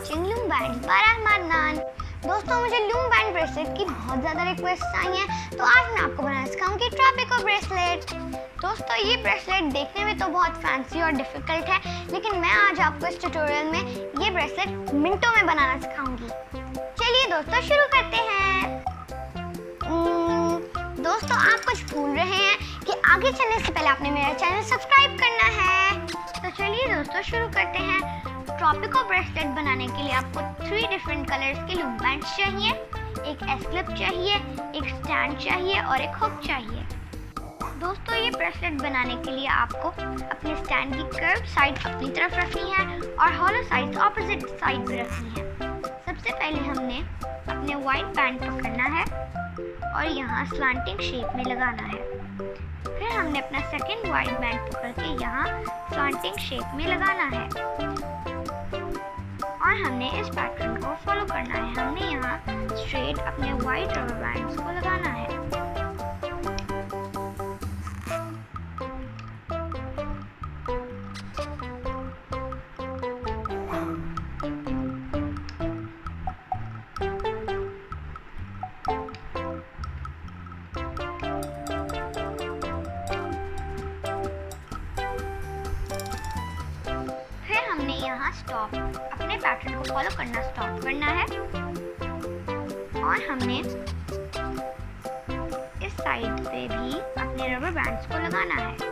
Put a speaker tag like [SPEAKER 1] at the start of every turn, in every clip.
[SPEAKER 1] Watching loom band by Rahman नान। दोस्तों, मुझे लूम बैंड ब्रेसलेट की बहुत ज़्यादा रिक्वेस्ट आई हैं, तो आज मैं आपको बनाना सिखाऊंगी ट्रॉपिको ब्रेसलेट। दोस्तों, ये ब्रेसलेट देखने में तो बहुत फैंसी और डिफ़िकल्ट है, लेकिन मैं आज आपको इस ट्यूटोरियल में ये ब्रेसलेट मिनटों में बनाना सिखाऊंगी। चलिए दोस्तों, शुरू करते हैं। दोस्तों, आप कुछ भूल रहे हैं कि आगे चलने से पहले आपने मेरा चैनल सब्सक्राइब करना है। तो चलिए दोस्तों, शुरू करते हैं। ट्रॉपिको ब्रेसलेट बनाने के लिए आपको 3 डिफरेंट कलर्स के लूम बैंड्स चाहिए, एक एस क्लिप चाहिए, एक स्टैंड चाहिए और एक हुक चाहिए। दोस्तों, ये ब्रेसलेट बनाने के लिए आपको अपने स्टैंड की कर्व साइड अपनी तरफ रखनी है और हॉलो साइड ऑपोजिट साइड पे रखनी है। सबसे पहले हमने अपने वाइट बैंड पकड़ना है और यहाँ स्लांटिंग शेप में लगाना है। फिर हमने अपना सेकंड वाइट बैंड पकड़ के यहाँ स्लांटिंग शेप में लगाना है और हमने इस पैटर्न को फॉलो करना है। हमने यहाँ स्ट्रेट अपने वाइट रबर बैंड्स को लगाना है। हमने यहाँ स्टॉप अपने पैटर्न को फॉलो करना स्टॉप करना है और हमने इस साइड पे भी अपने रबर बैंड्स को लगाना है।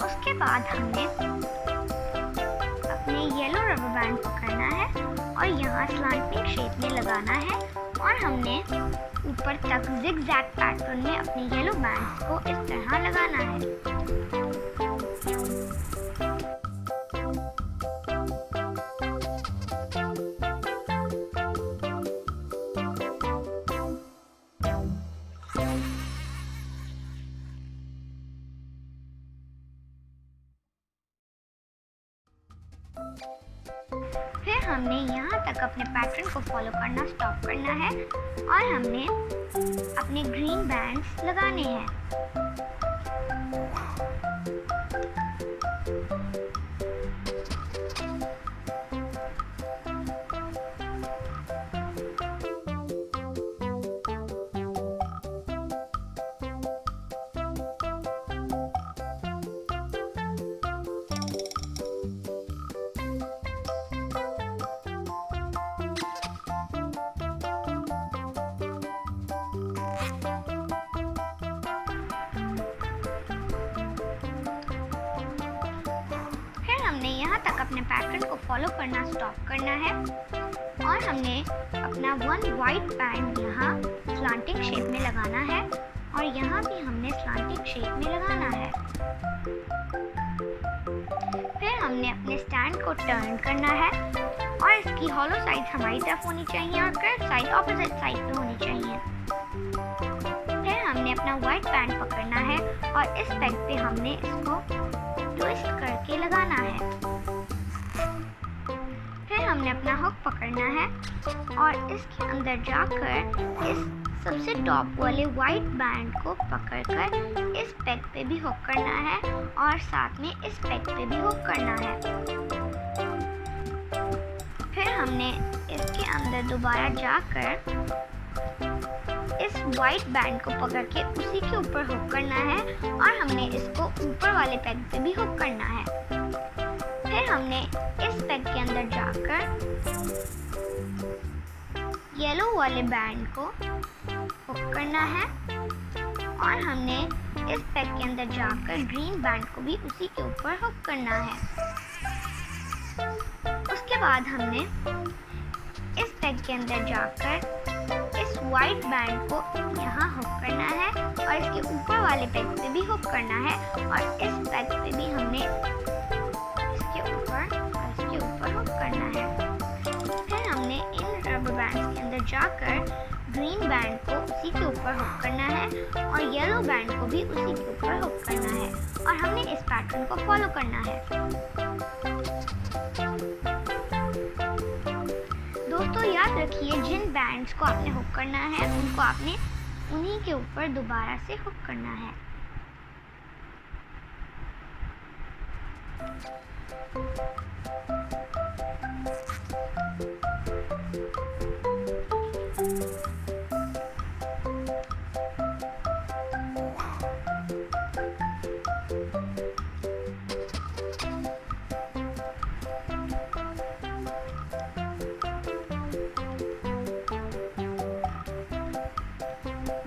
[SPEAKER 1] उसके बाद हमने अपने येलो रबर बैंड पकड़ना है और यहाँ स्लांटिंग शेप में लगाना है और हमने ऊपर तक जिगजैग पैटर्न में अपने येलो बैंड्स को इस तरह लगाना है। फिर हमने यहाँ तक अपने पैटर्न को फॉलो करना स्टॉप करना है और हमने अपने ग्रीन बैंड्स लगाने हैं। हमने यहाँ तक अपने पैटर्न को फॉलो करना स्टॉप करना है और हमने अपना 1 वाइट बैंड यहाँ स्लांटिंग शेप में लगाना है और यहाँ भी हमने स्लांटिंग शेप में लगाना है। फिर हमने अपने स्टैंड को टर्न करना है और इसकी हॉलो साइड हमारी तरफ होनी चाहिए और कर्व साइड ऑपोजिट साइड पे होनी चाहिए। फिर हमने अपना वाइट बैंड पकड़ना है और इस पेग पे हमने इसको ट्विस्ट करके लगाना है। फिर हमने अपना हुक पकड़ना है और इसके अंदर जाकर इस सबसे टॉप वाले वाइट बैंड को पकड़कर इस पेग पे भी हुक करना है और साथ में इस पेग पे भी हुक करना है। फिर हमने इसके अंदर दोबारा जाकर इस वाइट बैंड को पकड़ के उसी के ऊपर हुक करना है और हमने इसको ऊपर वाले पेग पे भी हुक करना है। फिर हमने इस पेग के अंदर जाकर येलो वाले बैंड को हुक करना है और हमने इस पेग के अंदर जाकर ग्रीन बैंड को भी उसी के ऊपर हुक करना है। उसके बाद हमने इस पेग के अंदर जाकर इस वाइट बैंड को यहाँ हुक करना है और इसके ऊपर वाले पेग पे भी हुक करना है और इस पेग पे भी हमने इसके ऊपर हुक करना है। फिर हमने इन रबर बैंड्स के अंदर जाकर ग्रीन बैंड को उसी के ऊपर हुक करना है और येलो बैंड को भी उसी के ऊपर हुक करना है और हमने इस पैटर्न को फॉलो करना है। दोस्तों याद रखिए, जिन बैंड्स को आपने हुक करना है उनको आपने उन्हीं के ऊपर दोबारा से हुक करना है।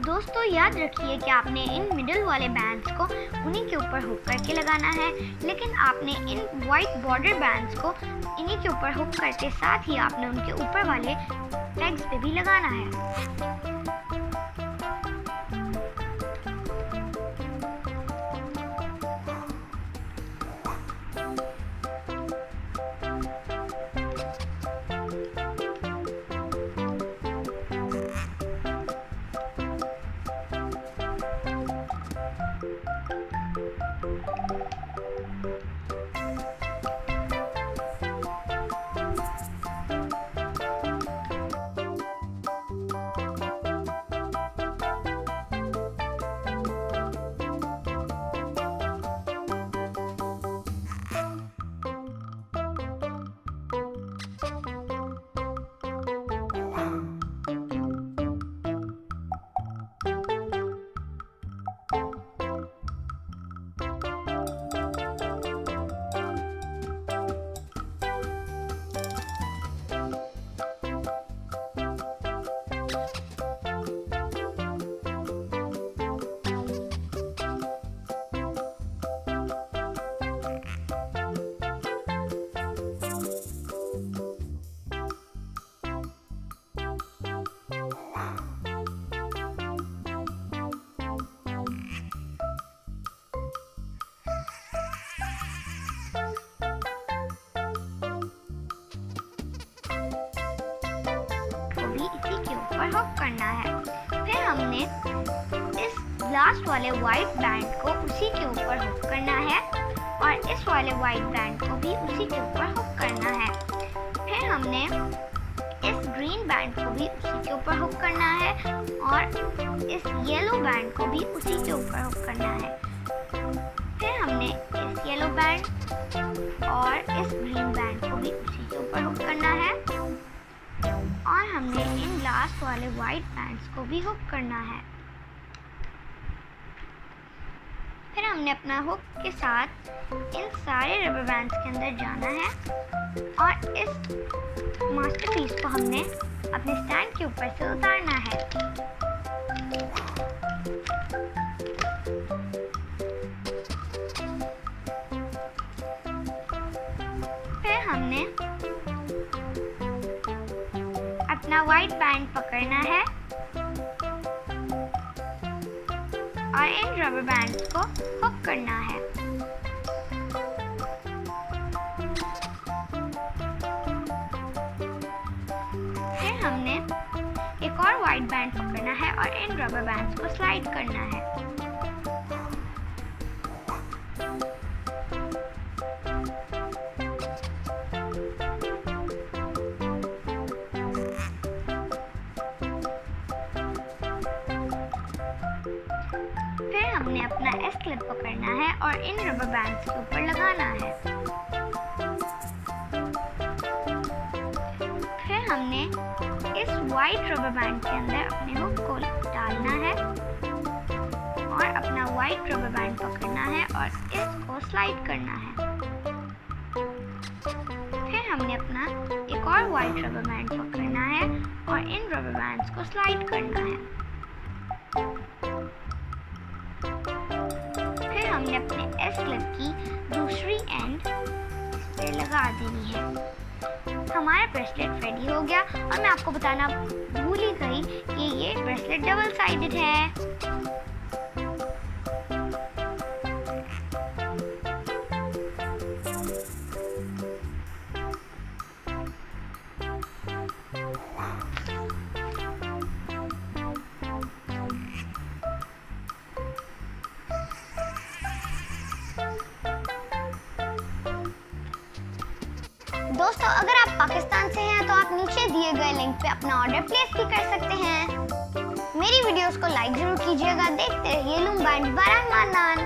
[SPEAKER 1] दोस्तों याद रखिए कि आपने इन मिडिल वाले बैंड्स को उन्हीं के ऊपर हुक करके लगाना है, लेकिन आपने इन वाइट बॉर्डर बैंड्स को इन्हीं के ऊपर हुक करके साथ ही आपने उनके ऊपर वाले टैग्स पे भी लगाना है। इसी के ऊपर हुक करना है। फिर हमने इस लास्ट वाले वाइट बैंड को उसी के ऊपर हुक करना है और इस वाले वाइट बैंड को भी उसी के ऊपर हुक करना है। फिर हमने इस ग्रीन बैंड को भी उसी के ऊपर हुक करना है और इस येलो बैंड को भी उसी के ऊपर हुक करना है। फिर हमने इस येलो बैंड और इस ग्रीन बैंड को भी उसी के ऊपर हुक करना है और हमने इन लास्ट वाले वाइट बैंड्स को भी हुक करना है। फिर हमने अपना हुक के साथ इन सारे रबर बैंड्स के अंदर जाना है और इस मास्टरपीस को हमने अपने स्टैंड के ऊपर से उतारना है। फिर हमने अपना वाइट बैंड पकड़ना है और इन रबर बैंड्स को हुक करना है। फिर हमने एक और वाइट बैंड पकड़ना है और इन रबर बैंड्स को स्लाइड करना है। फिर हमने अपना एस क्लिप पकड़ना है और इन रबर बैंड्स के ऊपर लगाना है। फिर हमने इस वाइट रबर बैंड के अंदर अपने हुक को डालना है और अपना वाइट रबर बैंड पकड़ना है और इसको स्लाइड करना है। फिर हमने अपना एक और वाइट रबर बैंड पकड़ना है और इन रबर बैंड्स को स्लाइड करना है। फिर हमने अपने एस क्लिप की दूसरी एंड इस पे लगा देनी है। हमारा ब्रेसलेट रेडी हो गया और मैं आपको बताना भूल ही गई कि ये ब्रेसलेट डबल साइडेड है। दोस्तों अगर आप पाकिस्तान से हैं तो आप नीचे दिए गए लिंक पे अपना ऑर्डर प्लेस भी कर सकते हैं। मेरी वीडियोस को लाइक जरूर कीजिएगा। देखते रहिए लूम बैंड बारह मानान।